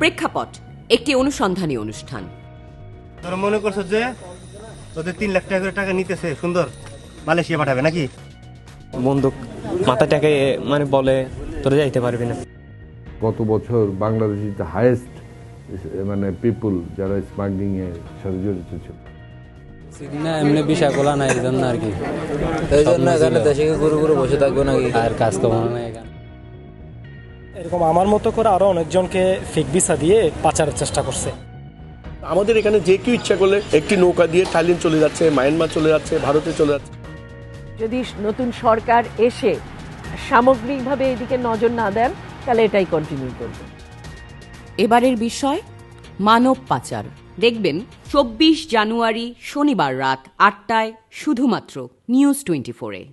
প্রেক্ষাপট একটি অনুসন্ধানী অনুষ্ঠান। তোরা মনে করছো যে তোদের 3 লাখ টাকা করে টাকা নিতেছে, সুন্দর মালয়েশিয়া পাঠাবে নাকি? বন্দুক মাথাটাকে মানে বলে তোরা যাইতে পারবি না। গত বছর বাংলাদেশ ইজ দ্য হাইয়েস্ট মানে পিপুল যারা স্মাগলিং এর সাথে জড়িত ছিল। না এমনি বিষয়গুলো নাই এই জন্য আর কি, এই জন্য এখানে দেশে গুরু গুরু বসে থাকবো নাকি আর কাজ করবো না এখানে। এরকম আমার মতো করে আরো অনেকজনকে ফেক ভিসা দিয়ে পাচারের চেষ্টা করছে। আমাদের এখানে যে কেউ ইচ্ছা করলে একটি নৌকা দিয়ে থাইল্যান্ড চলে যাচ্ছে, মায়ানমার চলে যাচ্ছে, ভারতে চলে যাচ্ছে। যদি নতুন সরকার এসে সামগ্রিকভাবে এদিকে নজর না দেন তাহলে এটাই কন্টিনিউ করবে। এবারের বিষয় মানব পাচার। দেখবেন 24 জানুয়ারি শনিবার রাত 8টায় শুধুমাত্র নিউজ 24-এ।